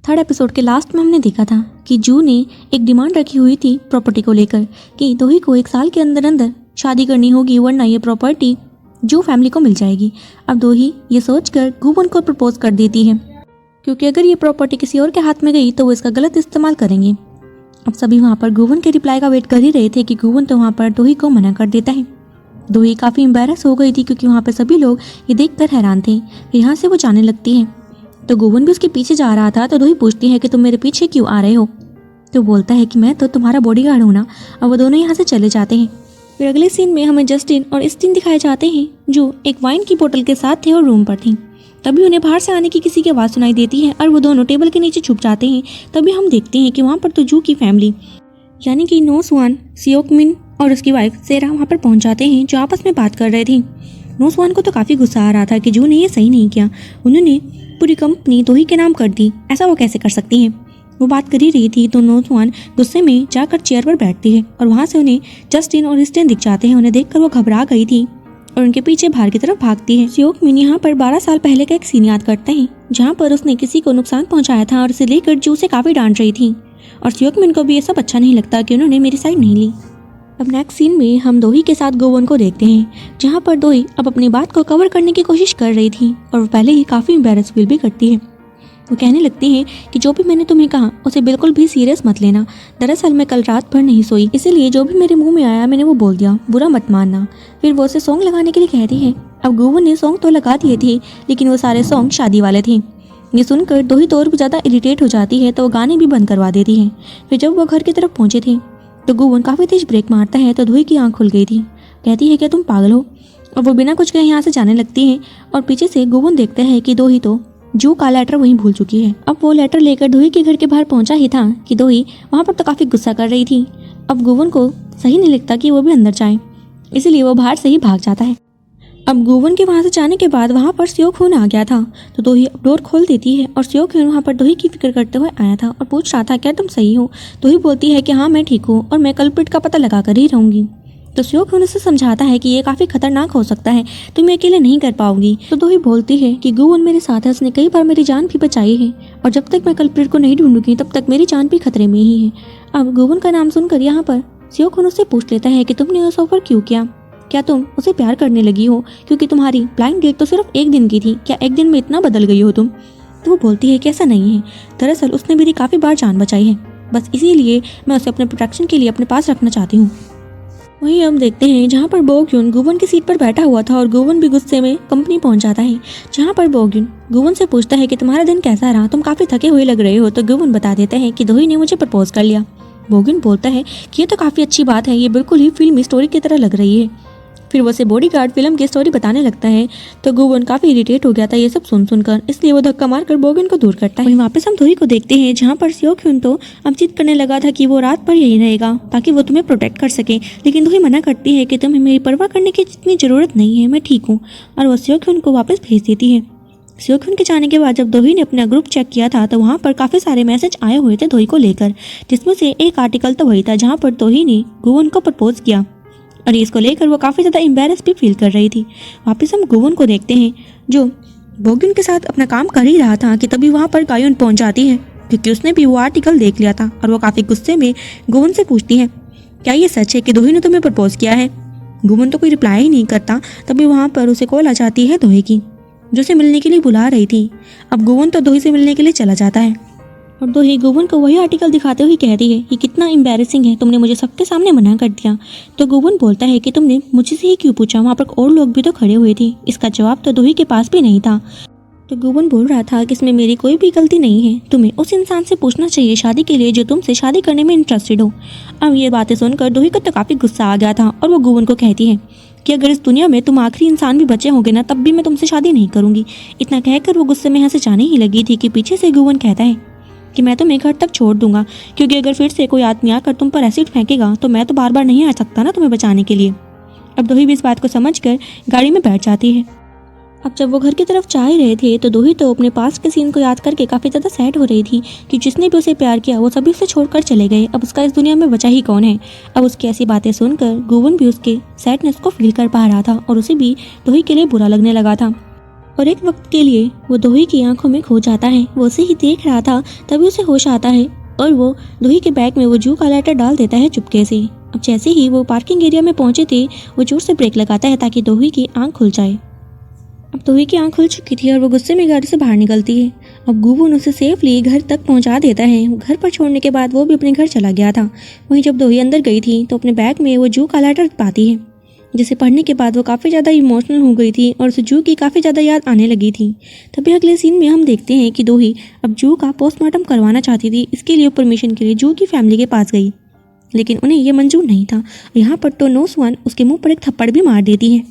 Third episode के last में हमने देखा था कि जू ने एक डिमांड रखी हुई थी प्रॉपर्टी को लेकर कि दोही को 1 साल के अंदर अंदर शादी करनी होगी वरना ये प्रॉपर्टी जू फैमिली को मिल जाएगी। अब दोही ये सोचकर गुवन को प्रपोज कर देती है क्योंकि अगर ये प्रॉपर्टी किसी और के हाथ में गई तो वो इसका गलत इस्तेमाल करेंगे। अब सभी वहाँ पर गुवन के रिप्लाई का वेट कर ही रहे थे कि गुवन तो वहाँ पर दोही को मना कर देता है। दोही काफ़ी एम्बैरस हो गई थी क्योंकि वहाँ पर सभी लोग ये देखकर हैरान थे। फिर यहाँ से वो जाने लगती है तो गुवन भी उसके पीछे जा रहा था। तो दोही पूछती है कि तुम मेरे पीछे क्यों आ रहे हो। तो बोलता है कि मैं तो तुम्हारा बॉडीगार्ड हूँ ना। और वो दोनों यहाँ से चले जाते हैं। फिर अगले सीन में हमें जस्टिन और स्टीन दिखाए जाते हैं जो एक वाइन की बोतल के साथ थे और रूम पर थी। तभी उन्हें बाहर से आने की किसी की आवाज़ सुनाई देती है और वो दोनों टेबल के नीचे छुप जाते हैं। तभी हम देखते हैं कि वहाँ पर तो जू की फैमिली यानी कि नो स्वान, सियोक मिन और उसकी वाइफ सेरा वहाँ पर पहुँच जाते हैं जो आपस में बात कर रहे थे। नो स्वान को तो काफ़ी गुस्सा आ रहा था कि जू ने ये सही नहीं किया, उन्होंने पूरी कंपनी दोही के नाम कर दी, ऐसा वो कैसे कर सकती हैं। वो बात कर ही रही थी तो नो स्वान गुस्से में जाकर चेयर पर बैठती है और वहाँ से उन्हें जस्टिन और स्टेन दिख जाते हैं। उन्हें देखकर वो घबरा गई थी और उनके पीछे बाहर की तरफ भागती है। सियोक मिन यहाँ पर 12 साल पहले का एक सीन याद करते हैं जहाँ पर उसने किसी को नुकसान पहुँचाया था और इसे लेकर जू से काफ़ी डांट रही थी और सियोक मिन को भी ये सब अच्छा नहीं लगता कि उन्होंने मेरी साइड नहीं ली। अब नेक्स्ट सीन में हम दोही के साथ गोवन को देखते हैं जहाँ पर दोही अब अपनी बात को कवर करने की कोशिश कर रही थी और वो पहले ही काफ़ी एम्बैरस फील भी करती है। वो कहने लगती है कि जो भी मैंने तुम्हें कहा उसे बिल्कुल भी सीरियस मत लेना। दरअसल मैं कल रात भर नहीं सोई, इसीलिए जो भी मेरे मुंह में आया मैंने वो बोल दिया, बुरा मत मानना। फिर वो उसे सॉन्ग लगाने के लिए कहती है। अब गोवन ने सॉन्ग तो लगा दिए थे लेकिन वो सारे सॉन्ग शादी वाले थे। ये सुनकर दोही तो और भी ज़्यादा इरिटेट हो जाती है तो वो गाने भी बंद करवा देती है। फिर जब वो घर की तरफ पहुँचे थे तो गोवन काफ़ी तेज ब्रेक मारता है तो दोही की आँख खुल गई थी। कहती है क्या तुम पागल हो। और वो बिना कुछ कहे यहाँ से जाने लगती है और पीछे से गोवन देखता है कि दोही तो जू का लेटर वहीं भूल चुकी है। अब वो लेटर लेकर दोही के घर के बाहर पहुंचा ही था कि दोही वहाँ पर तो काफ़ी गुस्सा कर रही थी। अब गोवन को सही नहीं लगता कि वो भी अंदर जाए, इसलिए वो बाहर से ही भाग जाता है। अब गोवन के वहाँ से जाने के बाद वहाँ पर सियोक हुन आ गया था तो दोही डोर खोल देती है और सियोक हुन वहाँ पर दोही की फिक्र करते हुए आया था और पूछ रहा था क्या तुम सही हो। दोही बोलती है कि हाँ मैं ठीक हूँ और मैं कल्प्रिट का पता लगा कर ही रहूँगी। तो सियोक हुन उसे समझाता है कि ये काफ़ी खतरनाक हो सकता है, तुम अकेले नहीं कर पाओगी। तो दोही बोलती है कि गोवन मेरे साथ है, उसने कई बार मेरी जान भी बचाई है और जब तक मैं कल्प्रिट को नहीं ढूंढूंगी तब तक मेरी जान भी खतरे में ही है। अब गोवन का नाम सुनकर यहाँ पर सियोक हुन उससे पूछ लेता है कि तुमने उस ऑफर क्यों किया, क्या तुम उसे प्यार करने लगी हो क्योंकि तुम्हारी ब्लाइंड डेट तो सिर्फ 1 दिन की थी, क्या 1 दिन में इतना बदल गई हो तुम। तो वो बोलती है कि ऐसा नहीं है, दरअसल उसने मेरी काफ़ी बार जान बचाई है, बस इसीलिए मैं उसे अपने प्रोटेक्शन के लिए अपने पास रखना चाहती हूँ। वहीं हम देखते हैं जहाँ पर बोग्युन गोवन की सीट पर बैठा हुआ था और गोवन भी गुस्से में कंपनी पहुंच जाता है जहाँ पर बोग्युन गोवन से पूछता है कि तुम्हारा दिन कैसा रहा, तुम काफ़ी थके हुए लग रहे हो। तो गोवन बता देता है कि दोही ने मुझे प्रपोज कर लिया। बोग्युन बोलता है कि ये तो काफ़ी अच्छी बात है, ये बिल्कुल ही फिल्मी स्टोरी की तरह लग रही है। फिर वो उसे बॉडीगार्ड फिल्म की स्टोरी बताने लगता है तो गोवन काफ़ी इरिटेट हो गया था ये सब सुनकर, इसलिए वो धक्का मारकर बोग्युन को दूर करता है। वापस हम दोही को देखते हैं जहाँ पर सियोक हुन तो अब जिद करने लगा था कि वो रात भर यही रहेगा ताकि वो तुम्हें प्रोटेक्ट कर सके, लेकिन दोही मना करती है कि तुम्हें मेरी परवाह करने की जितनी ज़रूरत नहीं है, मैं ठीक हूँ, और वो सियोक हुन को वापस भेज देती है। सियोक हुन के जाने के बाद जब दोही ने अपना ग्रुप चेक किया था तो वहाँ पर काफ़ी सारे मैसेज आए हुए थे दोही को लेकर, जिसमें से एक आर्टिकल तो वही था जहाँ पर दोही ने गोवन को प्रपोज किया और इसको लेकर वो काफ़ी ज़्यादा एम्बैरस भी फील कर रही थी। वापस हम गोवन को देखते हैं जो बोग्युन के साथ अपना काम कर ही रहा था कि तभी वहाँ पर गायोन पहुँच जाती है क्योंकि उसने भी वो आर्टिकल देख लिया था और वो काफ़ी गुस्से में गोवन से पूछती है क्या ये सच है कि दोही ने तुम्हें प्रपोज किया है। गोवन तो कोई रिप्लाई ही नहीं करता। तभी वहाँ पर उसे कॉल आ जाती है दोही की जो उसे मिलने के लिए बुला रही थी। अब गोवन तो दोही से मिलने के लिए चला जाता है और दोही गोवन को वही आर्टिकल दिखाते हुए कहती है कि कितना एम्बैरेसिंग है, तुमने मुझे सबके सामने मना कर दिया। तो गोवन बोलता है कि तुमने मुझे से ही क्यों पूछा, वहाँ पर और लोग भी तो खड़े हुए थे। इसका जवाब तो दोही के पास भी नहीं था। तो गोवन बोल रहा था कि इसमें मेरी कोई भी गलती नहीं है, तुम्हें उस इंसान से पूछना चाहिए शादी के लिए जो तुमसे शादी करने में इंटरेस्टेड हो। अब ये बातें सुनकर दोही को तो काफ़ी गुस्सा आ गया था और वो गोवन को कहती है कि अगर इस दुनिया में तुम आखिरी इंसान भी बचे होंगे ना तब भी मैं तुमसे शादी नहीं करूँगी। इतना कहकर वो गुस्से में यहाँ से जाने ही लगी थी कि पीछे से गोवन कहता है कि मैं तुम्हें घर तक छोड़ दूंगा क्योंकि अगर फिर से कोई आदमी आकर तुम पर एसिड फेंकेगा तो मैं तो बार बार नहीं आ सकता ना तुम्हें बचाने के लिए। अब दोही भी इस बात को समझकर गाड़ी में बैठ जाती है। अब जब वो घर की तरफ जा ही रहे थे तो दोही तो अपने पास के सीन को याद करके काफ़ी ज़्यादा सैड हो रही थी कि जिसने भी उसे प्यार किया वो सभी उसे छोड़कर चले गए, अब उसका इस दुनिया में बचा ही कौन है। अब उसकी ऐसी बातें सुनकर गोवन भी उसके सैडनेस को फील कर पा रहा था और उसे भी दोही के लिए बुरा लगने लगा था। और एक वक्त के लिए वो दोही की आंखों में खो जाता है। वो उसे ही देख रहा था, तभी उसे होश आता है और वो दोही के बैग में वो जू का लाइटर डाल देता है चुपके से। अब जैसे ही वो पार्किंग एरिया में पहुंचे थे, वो जोर से ब्रेक लगाता है ताकि दोही की आंख खुल जाए। अब दोही की आंख खुल चुकी थी और वो गुस्से में गाड़ी से बाहर निकलती है। अब गुबुन उसे सेफली घर तक पहुंचा देता है। घर पर छोड़ने के बाद वो भी अपने घर चला गया था। वहीं जब दोही अंदर गई थी तो अपने बैग में वो जू का लेटर पाती है, जिसे पढ़ने के बाद वो काफ़ी ज़्यादा इमोशनल हो गई थी और उसे जू की काफ़ी ज़्यादा याद आने लगी थी। तभी अगले सीन में हम देखते हैं कि दोही अब जू का पोस्टमार्टम करवाना चाहती थी। इसके लिए परमिशन के लिए जू की फैमिली के पास गई, लेकिन उन्हें यह मंजूर नहीं था। यहाँ पर तो नोसवान उसके मुंह पर एक थप्पड़ भी मार देती है।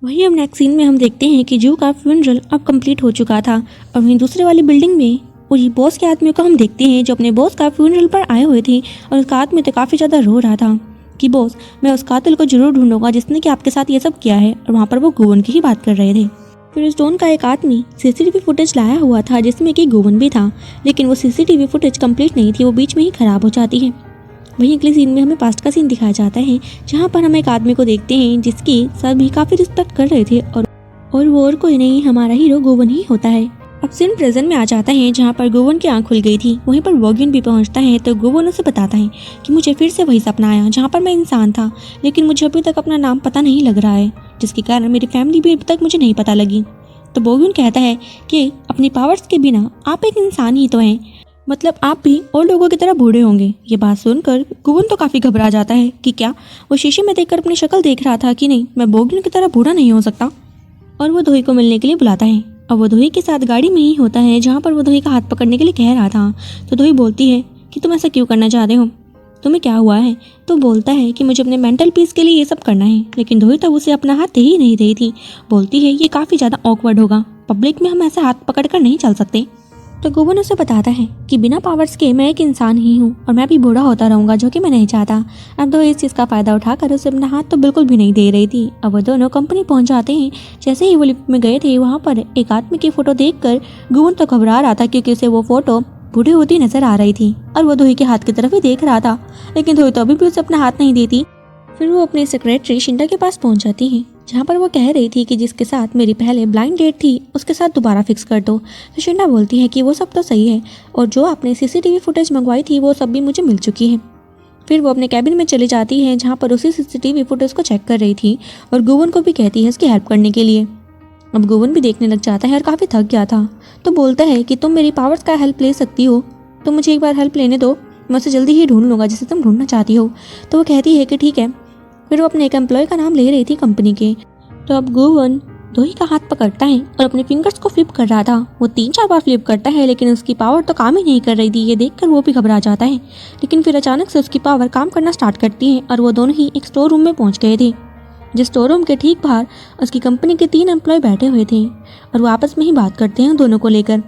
वहीं अब नेक्स्ट सीन में हम देखते हैं कि जू का फ्यूनरल अब कंप्लीट हो चुका था और वहीं दूसरे वाली बिल्डिंग में वही बॉस के आदमी को हम देखते हैं जो अपने बॉस का फ्यूनरल पर आए हुए थे और उसका आदमी तो काफ़ी ज़्यादा रो रहा था कि बॉस, मैं उस कातिल को जरूर ढूंढूंगा जिसने कि आपके साथ ये सब किया है। और वहाँ पर वो गोवन की ही बात कर रहे थे। फिर स्टोन का एक आदमी सीसीटीवी फुटेज लाया हुआ था जिसमें कि गोवन भी था, लेकिन वो सीसीटीवी फुटेज कंप्लीट नहीं थी, वो बीच में ही खराब हो जाती है। वहीं अगले सीन में हमें पास्ट का सीन दिखाया जाता है जहाँ पर हम एक आदमी को देखते हैं जिसकी सभी काफ़ी रिस्पेक्ट कर रहे थे और वो और कोई नहीं, हमारा हीरो गोवन ही होता है। अब सीन प्रेजेंट में आ जाता है जहाँ पर गोवन की आंख खुल गई थी। वहीं पर वॉगिन भी पहुँचता है तो गोवन उसे बताता है कि मुझे फिर से वही सपना आया जहाँ पर मैं इंसान था, लेकिन मुझे अभी तक अपना नाम पता नहीं लग रहा है, जिसके कारण मेरी फैमिली भी अभी तक मुझे नहीं पता लगी। तो वॉगिन कहता है कि अपनी पावर्स के बिना आप एक इंसान ही तो हैं, मतलब आप भी और लोगों की तरह बूढ़े होंगे। ये बात सुनकर गोवन तो काफ़ी घबरा जाता है कि क्या वो शीशे में देखकर अपनी शक्ल देख रहा था कि नहीं, मैं वॉगिन की तरह बूढ़ा नहीं हो सकता। और वो दोही को मिलने के लिए बुलाता है। अब वो दोही के साथ गाड़ी में ही होता है जहाँ पर वो दोही का हाथ पकड़ने के लिए कह रहा था। तो दोही बोलती है कि तुम ऐसा क्यों करना चाहते हो, तुम्हें क्या हुआ है। तो बोलता है कि मुझे अपने मेंटल पीस के लिए ये सब करना है, लेकिन दोही तब उसे अपना हाथ दे ही नहीं रही थी। बोलती है ये काफ़ी ज़्यादा ऑकवर्ड होगा, पब्लिक में हम ऐसे हाथ पकड़ कर नहीं चल सकते। तो गोवन उसे बताता है कि बिना पावर्स के मैं एक इंसान ही हूँ और मैं भी बूढ़ा होता रहूँगा, जो कि मैं नहीं चाहता। अब दोही इस चीज़ का फ़ायदा उठाकर उसे अपना हाथ तो बिल्कुल भी नहीं दे रही थी। अब वो दोनों कंपनी पहुँच जाते हैं। जैसे ही वो लिफ्ट में गए थे, वहाँ पर एक आदमी की फ़ोटो देखकर गोवन तो घबरा रहा था क्योंकि उसे वो फ़ोटो बूढ़ी होती नजर आ रही थी और वो दोही के हाथ की तरफ ही देख रहा था, लेकिन दोही तो अभी भी उसे अपना हाथ नहीं देती। फिर वो अपने सेक्रेटरी शिंडा के पास पहुँच जाती है जहाँ पर वो कह रही थी कि जिसके साथ मेरी पहले ब्लाइंड डेट थी उसके साथ दोबारा फिक्स कर दो। तो शिंडा बोलती है कि वो सब तो सही है और जो आपने सीसीटीवी फुटेज मंगवाई थी वो सब भी मुझे मिल चुकी है। फिर वो अपने कैबिन में चली जाती है जहाँ पर उसी सीसीटीवी फुटेज को चेक कर रही थी और गोवन को भी कहती है उसकी हेल्प करने के लिए। अब गोवन भी देखने लग जाता है और काफ़ी थक गया था, तो बोलता है कि तुम मेरी पावर्स का हेल्प ले सकती हो, तो मुझे एक बार हेल्प लेने दो, मैं उसे जल्दी ही ढूंढ लूँगा जिसे तुम ढूंढना चाहती हो। तो वो कहती है कि ठीक है। फिर वो अपने एक एम्प्लॉय का नाम ले रही थी कंपनी के। तो अब गोवन दोही का हाथ पकड़ता है और अपने फिंगर्स को फ्लिप कर रहा था। वो 3-4 बार फ्लिप करता है, लेकिन उसकी पावर तो काम ही नहीं कर रही थी। ये देखकर वो भी घबरा जाता है, लेकिन फिर अचानक से उसकी पावर काम करना स्टार्ट करती है और वो दोनों ही एक स्टोर रूम में पहुंच गए थे। जिस स्टोर रूम के ठीक बाहर उसकी कंपनी के 3 एम्प्लॉय बैठे हुए थे और वो आपस में ही बात करते हैं दोनों को लेकर।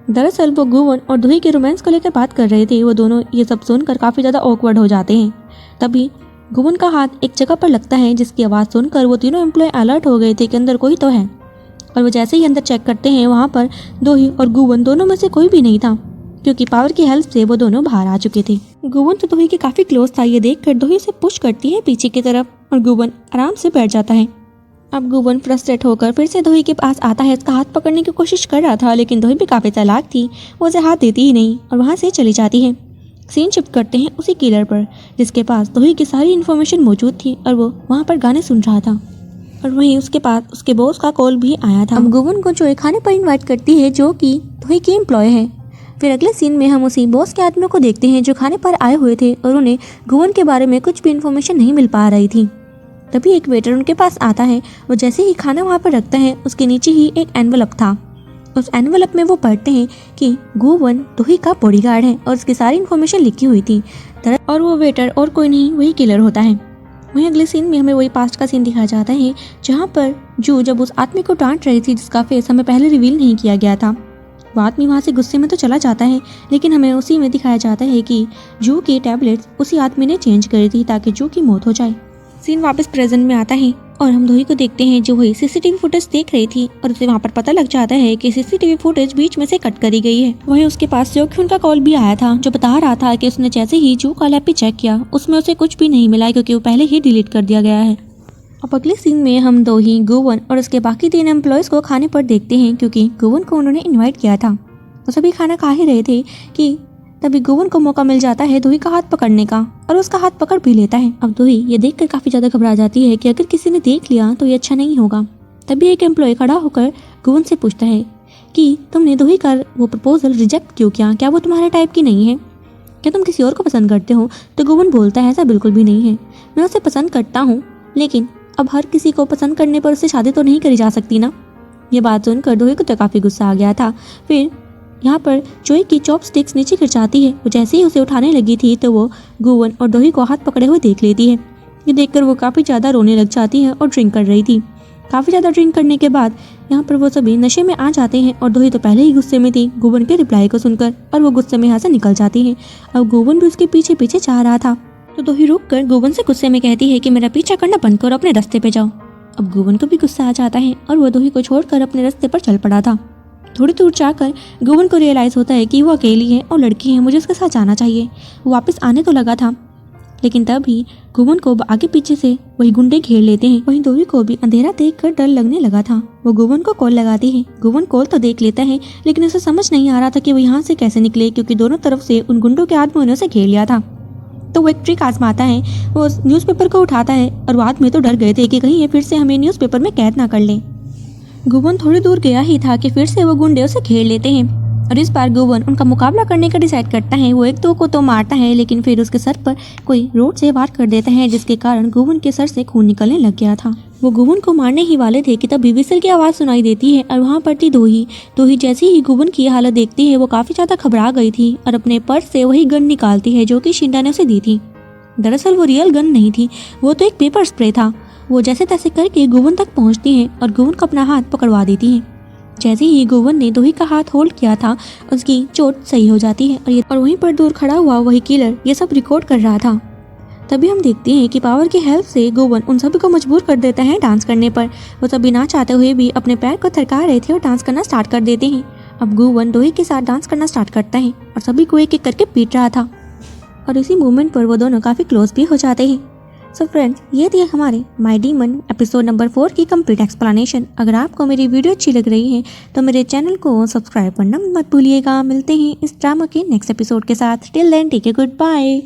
दरअसल वो गोवन और दोही के रोमांस को लेकर बात कर रहे थे। वो दोनों ये सब सुनकर काफ़ी ज़्यादा ऑकवर्ड हो जाते हैं। तभी गोवन का हाथ एक जगह पर लगता है जिसकी आवाज़ सुनकर वो तीनों एम्प्लॉय अलर्ट हो गए थे कि अंदर कोई तो है। और वो जैसे ही अंदर चेक करते हैं, वहाँ पर दोही और गोवन दोनों में से कोई भी नहीं था, क्योंकि पावर की हेल्प से वो दोनों बाहर आ चुके थे। गोवन तो दोही के काफ़ी क्लोज था। ये देखकर दोही से पुश करती है पीछे की तरफ और गोवन आराम से बैठ जाता है। अब गोवन फ्रस्ट्रेट होकर फिर से दोही के पास आता है। उसका हाथ पकड़ने की कोशिश कर रहा था, लेकिन दोही भी काफ़ी चालाक थी, वो उसे हाथ देती ही नहीं और वहाँ से चली जाती है। सीन शिफ्ट करते हैं उसी किलर पर जिसके पास दोही की सारी इन्फॉर्मेशन मौजूद थी और वो वहाँ पर गाने सुन रहा था और वहीं उसके पास उसके बॉस का कॉल भी आया था। अब गोवन को जो खाने पर इनवाइट करती है जो कि दोही की एम्प्लॉय है। फिर अगले सीन में हम उसी बॉस के आदमियों को देखते हैं जो खाने पर आए हुए थे और उन्हें गोवन के बारे में कुछ भी इन्फॉर्मेशन नहीं मिल पा रही थी। तभी एक वेटर उनके पास आता है। वो जैसे ही खाना वहाँ पर रखता है, उसके नीचे ही एक एनवलप था। उस एनवलप में वो पढ़ते हैं कि गोवन दोही का बॉडीगार्ड है और उसकी सारी इन्फॉर्मेशन लिखी हुई थी और वो वेटर और कोई नहीं, वही किलर होता है। वहीं अगले सीन में हमें वही पास्ट का सीन दिखाया जाता है जहाँ पर जू जब उस आदमी को डांट रही थी जिसका फेस हमें पहले रिवील नहीं किया गया था। वो आदमी वहाँ से गुस्से में तो चला जाता है, लेकिन हमें उसी में दिखाया जाता है कि जू की टैबलेट्स उसी आदमी ने चेंज करी थी ताकि जू की मौत हो जाए। सीन वापस प्रेजेंट में आता है और हम दोही को देखते हैं जो वही सीसीटीवी फुटेज देख रही थी और उसे वहाँ पर पता लग जाता है कि सीसीटीवी फुटेज बीच में से कट करी गई है। वहीं उसके पास सेओक्यून का कॉल भी आया था जो बता रहा था कि उसने जैसे ही जू का लैपी चेक किया उसमें उसे कुछ भी नहीं मिला क्योंकि वो पहले ही डिलीट कर दिया गया है। अब अगले सीन में हम दोही, गोवन और उसके बाकी 3 एम्प्लॉयज़ को खाने पर देखते हैं, क्योंकि गोवन को उन्होंने इनवाइट किया था। तो सभी खाना खा ही रहे थे कि तभी गोवन को मौका मिल जाता है दोही का हाथ पकड़ने का, और उसका हाथ पकड़ भी लेता है। अब दोही ये देखकर काफ़ी ज़्यादा घबरा जाती है कि अगर किसी ने देख लिया तो ये अच्छा नहीं होगा। तभी एक एम्प्लॉय खड़ा होकर गोवन से पूछता है कि तुमने दोही का वो प्रपोजल रिजेक्ट क्यों किया, क्या वो तुम्हारे टाइप की नहीं है, क्या तुम किसी और को पसंद करते हो? तो गोवन बोलता है ऐसा बिल्कुल भी नहीं है, मैं उसे पसंद करता हूँ, लेकिन अब हर किसी को पसंद करने पर उससे शादी तो नहीं करी जा सकती ना। ये बात सुनकर दोही को तो काफ़ी गुस्सा आ गया था। फिर यहाँ पर जोई की चॉपस्टिक्स नीचे गिर जाती है। वो जैसे ही उसे उठाने लगी थी तो वो गोवन और दोही को हाथ पकड़े हुए देख लेती है। ये देखकर वो काफ़ी ज़्यादा रोने लग जाती है और ड्रिंक कर रही थी। काफ़ी ज़्यादा ड्रिंक करने के बाद यहाँ पर वो सभी नशे में आ जाते हैं और दोही तो पहले ही गुस्से में थी गोवन के रिप्लाई को सुनकर, और वो गुस्से में यहाँ से निकल जाती है। अब गोवन भी उसके पीछे पीछे जा रहा था, तो दोही रुक कर गोवन से गुस्से में कहती है कि मेरा पीछा करना बंद करो, अपने रास्ते पे जाओ। अब गोवन को भी गुस्सा आ जाता है और वो दोही को छोड़कर अपने रास्ते पर चल पड़ा था। थोड़ी दूर जाकर गोवन को रियलाइज़ होता है कि वो अकेली है और लड़की है, मुझे उसके साथ जाना चाहिए। वो वापस आने तो लगा था, लेकिन तभी गोवन को आगे पीछे से वही गुंडे घेर लेते हैं। वहीं दोही को भी अंधेरा देखकर डर लगने लगा था। वो गोवन को कॉल लगाती है। गोवन कॉल तो देख लेता है, लेकिन उसे समझ नहीं आ रहा था कि वो यहाँ से कैसे निकले, क्योंकि दोनों तरफ से उन गुंडों के आदमियों ने उसे घेर लिया था। तो वो एक ट्रिक आजमाता है, वो उस न्यूज़पेपर को उठाता है, और वो आदमी तो डर गए थे कि कहीं ये फिर से हमें न्यूज़पेपर में कैद ना कर ले। गोवन थोड़ी दूर गया ही था कि फिर से वो गुंडे उसे घेर लेते हैं, और इस बार गोवन उनका मुकाबला करने का डिसाइड करता है। वो एक दो को तो मारता है, लेकिन फिर उसके सर पर कोई रोड से वार कर देता है, जिसके कारण गोवन के सर से खून निकलने लग गया था। वो गोवन को मारने ही वाले थे कि तभी विसल की आवाज़ सुनाई देती है, और वहाँ पर थी दोही। दोही जैसे ही गोवन की हालत देखती है वो काफ़ी ज़्यादा घबरा गई थी और अपने पर्स से वही गन निकालती है जो कि शिंडा ने उसे दी थी। दरअसल वो रियल गन नहीं थी, वो तो एक पेपर स्प्रे था। वो जैसे तैसे करके गोवन तक पहुँचती है और गोवन को अपना हाथ पकड़वा देती है। जैसे ही गोवन ने दोही का हाथ होल्ड किया था, उसकी चोट सही हो जाती है, और वहीं पर दूर खड़ा हुआ वही किलर ये सब रिकॉर्ड कर रहा था। तभी हम देखते हैं कि पावर की हेल्प से गोवन उन सभी को मजबूर कर देता है डांस करने पर। वो सभी ना चाहते हुए भी अपने पैर को थरका रहे थे और डांस करना स्टार्ट कर देते हैं। अब गोवन दोही के साथ डांस करना स्टार्ट करता है और सभी को एक एक करके पीट रहा था, और इसी मूवमेंट पर वो दोनों काफ़ी क्लोज भी हो जाते हैं। सो फ्रेंड्स, ये थी हमारे माय डीमन एपिसोड नंबर 4 की कंप्लीट एक्सप्लेनेशन। अगर आपको मेरी वीडियो अच्छी लग रही है तो मेरे चैनल को सब्सक्राइब करना मत भूलिएगा। मिलते हैं इस ड्रामा के नेक्स्ट एपिसोड के साथ। Till then take a good bye.